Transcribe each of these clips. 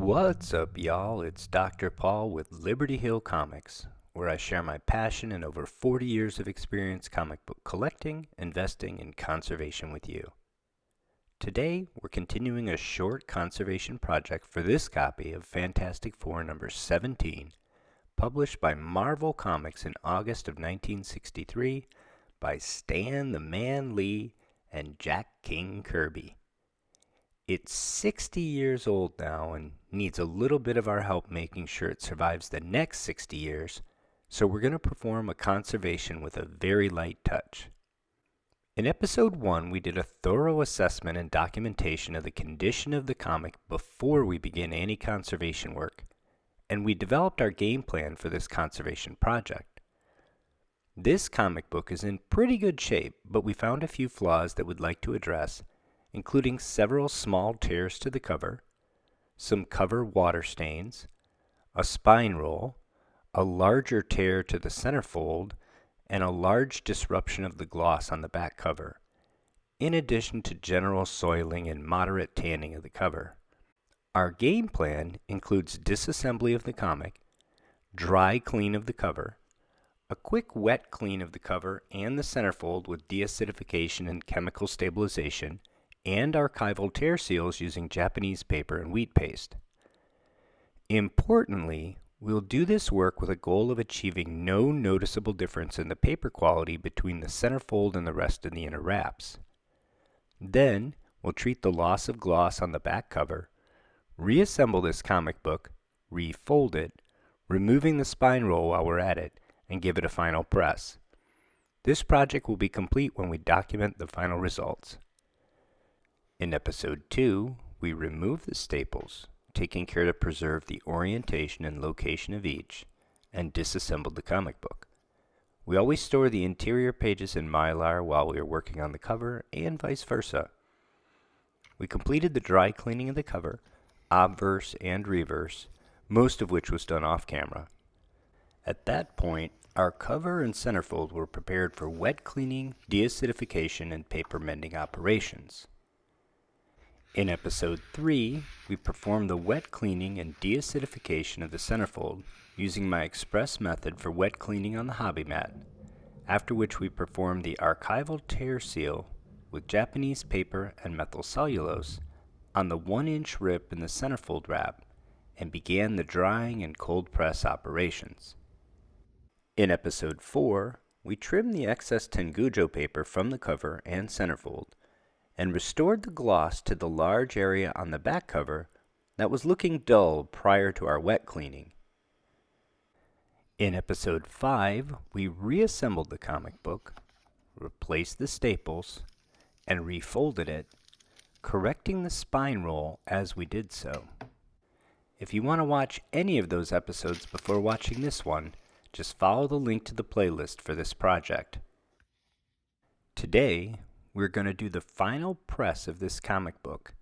What's up, y'all? It's Dr. Paul with Liberty Hill Comics, where I share my passion and over 40 years of experience comic book collecting, investing, and conservation with you. Today, we're continuing a short conservation project for this copy of Fantastic Four number 17, published by Marvel Comics in August of 1963 by Stan the Man Lee and Jack King Kirby. It's 60 years old now and needs a little bit of our help making sure it survives the next 60 years, so we're going to perform a conservation with a very light touch. In episode 1, we did a thorough assessment and documentation of the condition of the comic before we began any conservation work, and we developed our game plan for this conservation project. This comic book is in pretty good shape, but we found a few flaws that we'd like to address, including several small tears to the cover, some cover water stains, a spine roll, a larger tear to the centerfold, and a large disruption of the gloss on the back cover, in addition to general soiling and moderate tanning of the cover. Our game plan includes disassembly of the comic, dry clean of the cover, a quick wet clean of the cover and the centerfold with deacidification and chemical stabilization, and archival tear seals using Japanese paper and wheat paste. Importantly, we'll do this work with a goal of achieving no noticeable difference in the paper quality between the centerfold and the rest of the inner wraps. Then, we'll treat the loss of gloss on the back cover, reassemble this comic book, refold it, removing the spine roll while we're at it, and give it a final press. This project will be complete when we document the final results. In episode 2, we remove the staples, taking care to preserve the orientation and location of each, and disassembled the comic book. We always store the interior pages in Mylar while we are working on the cover, and vice versa. We completed the dry cleaning of the cover, obverse and reverse, most of which was done off camera. At that point, our cover and centerfold were prepared for wet cleaning, deacidification, and paper mending operations. In episode 3, we performed the wet cleaning and deacidification of the centerfold using my express method for wet cleaning on the hobby mat, after which we performed the archival tear seal with Japanese paper and methyl cellulose on the 1-inch rip in the centerfold wrap and began the drying and cold press operations. In episode 4, we trimmed the excess Tengujo paper from the cover and centerfold and restored the gloss to the large area on the back cover that was looking dull prior to our wet cleaning. In episode 5, we reassembled the comic book, replaced the staples, and refolded it, correcting the spine roll as we did so. If you want to watch any of those episodes before watching this one, just follow the link to the playlist for this project. Today, we're going to do the final press of this comic book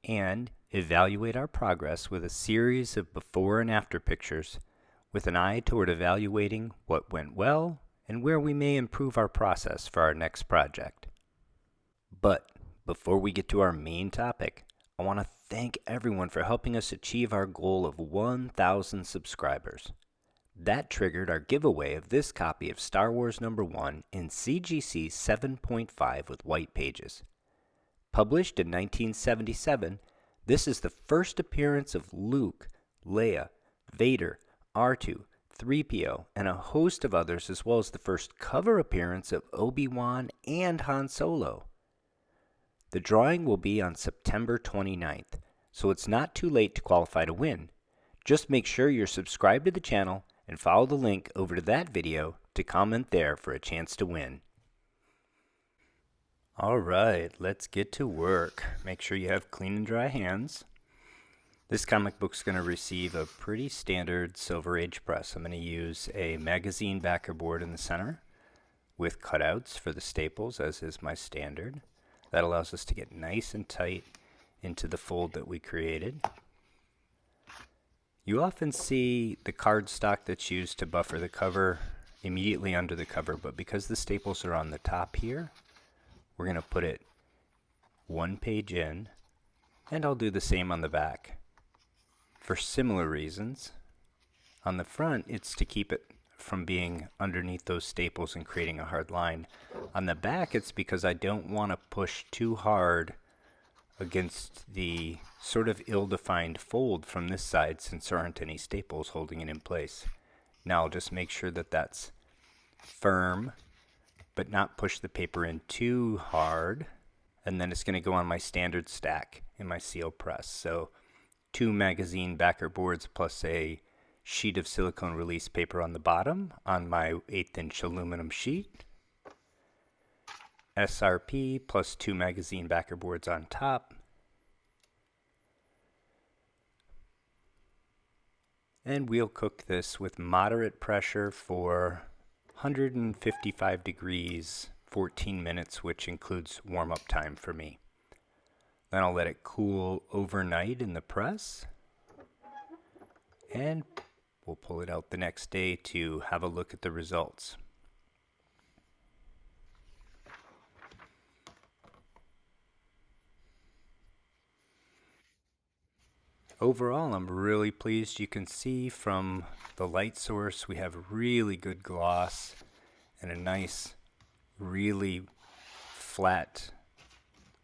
and evaluate our progress with a series of before and after pictures with an eye toward evaluating what went well and where we may improve our process for our next project. But before we get to our main topic, I want to thank everyone for helping us achieve our goal of 1,000 subscribers. That triggered our giveaway of this copy of Star Wars #1 in CGC 7.5 with white pages. Published in 1977, this is the first appearance of Luke, Leia, Vader, R2, 3PO, and a host of others, as well as the first cover appearance of Obi-Wan and Han Solo. The drawing will be on September 29th, so it's not too late to qualify to win. Just make sure you're subscribed to the channel and follow the link over to that video to comment there for a chance to win. Alright, let's get to work. Make sure you have clean and dry hands. This comic book's going to receive a pretty standard Silver Age press. I'm going to use a magazine backer board in the center with cutouts for the staples, as is my standard. That allows us to get nice and tight into the fold that we created. You often see the cardstock that's used to buffer the cover immediately under the cover, but because the staples are on the top here, we're going to put it one page in, and I'll do the same on the back. for similar reasons. On the front, it's to keep it from being underneath those staples and creating a hard line. On the back, it's because I don't want to push too hard against the sort of ill-defined fold from this side since there aren't any staples holding it in place. Now I'll just make sure that that's firm, but not push the paper in too hard. And then it's going to go on my standard stack in my seal press. So 2 magazine backer boards plus a sheet of silicone release paper on the bottom on my 1/8 inch aluminum sheet. SRP plus 2 magazine backer boards on top. And we'll cook this with moderate pressure for 155 degrees, 14 minutes, which includes warm-up time for me. Then I'll let it cool overnight in the press. And we'll pull it out the next day to have a look at the results. Overall, I'm really pleased. You can see from the light source we have really good gloss and a nice, really flat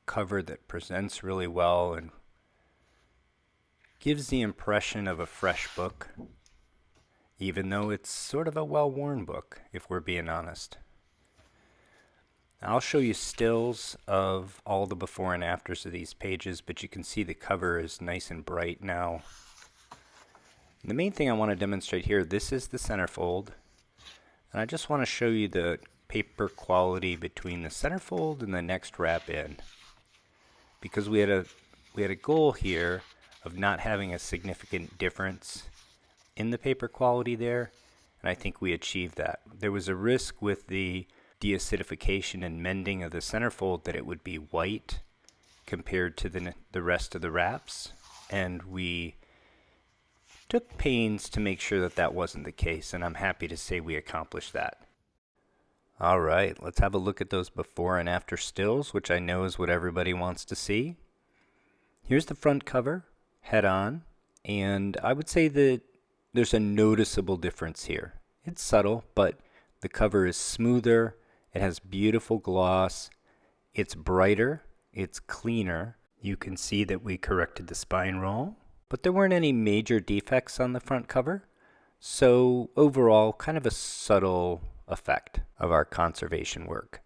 cover that presents really well and gives the impression of a fresh book, even though it's sort of a well-worn book, if we're being honest. I'll show you stills of all the before and afters of these pages, but you can see the cover is nice and bright now. The main thing I want to demonstrate here, this is the centerfold, and I just want to show you the paper quality between the centerfold and the next wrap in, because we had a goal here of not having a significant difference in the paper quality there, and I think we achieved that. There was a risk with the deacidification and mending of the centerfold that it would be white compared to the rest of the wraps, and we took pains to make sure that that wasn't the case, and I'm happy to say we accomplished that. All right, let's have a look at those before and after stills, which I know is what everybody wants to see. Here's the front cover, head on, and I would say that there's a noticeable difference here. It's subtle, but the cover is smoother, it has beautiful gloss, it's brighter, it's cleaner. You can see that we corrected the spine roll, but there weren't any major defects on the front cover. So overall, kind of a subtle effect of our conservation work.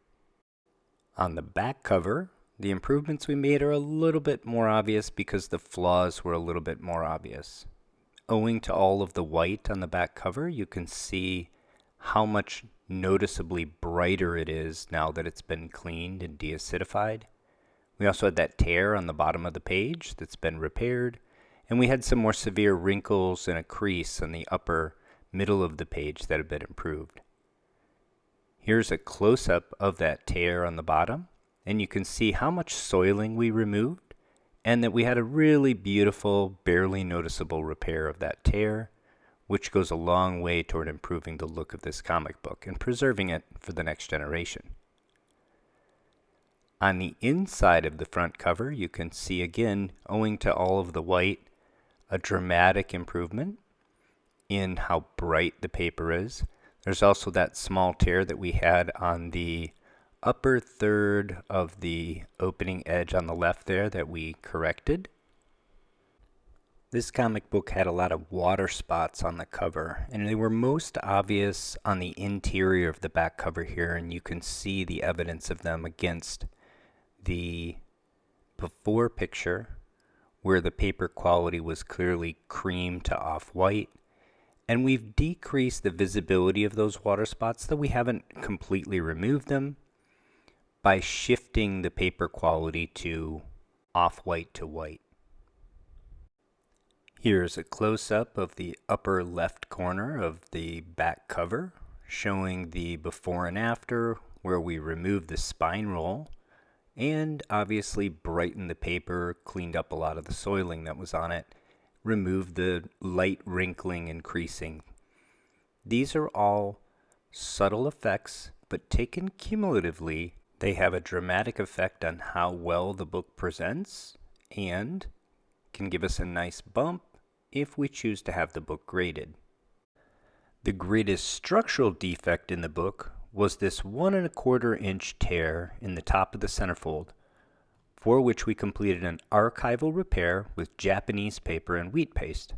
On the back cover, the improvements we made are a little bit more obvious because the flaws were a little bit more obvious. Owing to all of the white on the back cover, you can see how much noticeably brighter it is now that it's been cleaned and deacidified. We also had that tear on the bottom of the page that's been repaired, and we had some more severe wrinkles and a crease on the upper middle of the page that have been improved. Here's a close-up of that tear on the bottom, and you can see how much soiling we removed, and that we had a really beautiful, barely noticeable repair of that tear, which goes a long way toward improving the look of this comic book and preserving it for the next generation. On the inside of the front cover, you can see again, owing to all of the white, a dramatic improvement in how bright the paper is. There's also that small tear that we had on the upper third of the opening edge on the left there that we corrected. This comic book had a lot of water spots on the cover, and they were most obvious on the interior of the back cover here, and you can see the evidence of them against the before picture where the paper quality was clearly cream to off-white. And we've decreased the visibility of those water spots, though we haven't completely removed them, by shifting the paper quality to off-white to white. Here's a close-up of the upper left corner of the back cover, showing the before and after, where we removed the spine roll, and obviously brightened the paper, cleaned up a lot of the soiling that was on it, removed the light wrinkling and creasing. These are all subtle effects, but taken cumulatively, they have a dramatic effect on how well the book presents and can give us a nice bump if we choose to have the book graded. The greatest structural defect in the book was this 1¼ inch tear in the top of the centerfold, for which we completed an archival repair with Japanese paper and wheat paste.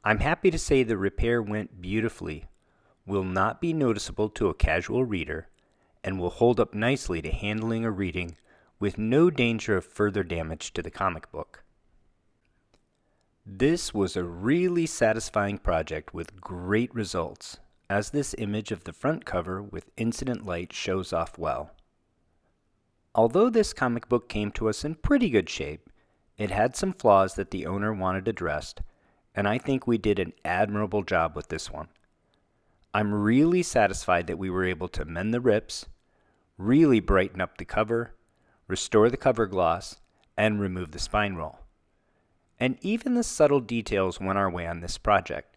I'm happy to say the repair went beautifully, will not be noticeable to a casual reader, and will hold up nicely to handling or reading with no danger of further damage to the comic book. This was a really satisfying project with great results, as this image of the front cover with incident light shows off well. Although this comic book came to us in pretty good shape, it had some flaws that the owner wanted addressed, and I think we did an admirable job with this one. I'm really satisfied that we were able to mend the rips, really brighten up the cover, restore the cover gloss, and remove the spine roll. And even the subtle details went our way on this project.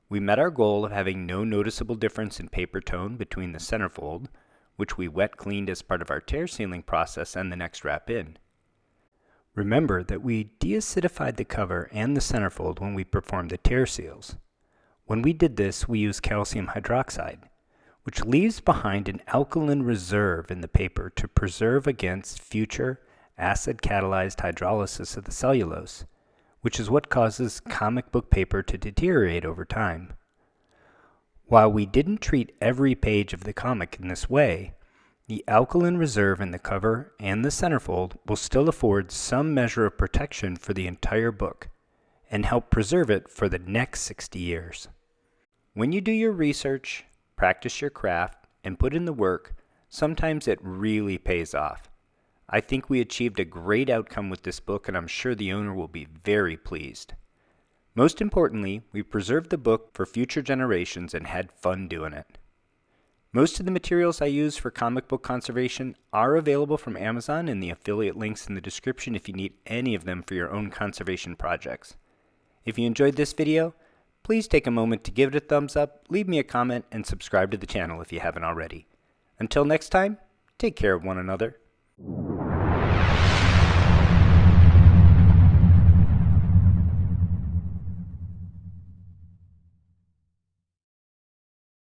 We met our goal of having no noticeable difference in paper tone between the centerfold, which we wet cleaned as part of our tear sealing process, and the next wrap in. Remember that we deacidified the cover and the centerfold when we performed the tear seals. When we did this, we used calcium hydroxide, which leaves behind an alkaline reserve in the paper to preserve against future acid-catalyzed hydrolysis of the cellulose, which is what causes comic book paper to deteriorate over time. While we didn't treat every page of the comic in this way, the alkaline reserve in the cover and the centerfold will still afford some measure of protection for the entire book and help preserve it for the next 60 years. When you do your research, practice your craft, and put in the work, sometimes it really pays off. I think we achieved a great outcome with this book, and I'm sure the owner will be very pleased. Most importantly, we preserved the book for future generations and had fun doing it. Most of the materials I use for comic book conservation are available from Amazon and the affiliate links in the description if you need any of them for your own conservation projects. If you enjoyed this video, please take a moment to give it a thumbs up, leave me a comment, and subscribe to the channel if you haven't already. Until next time, take care of one another.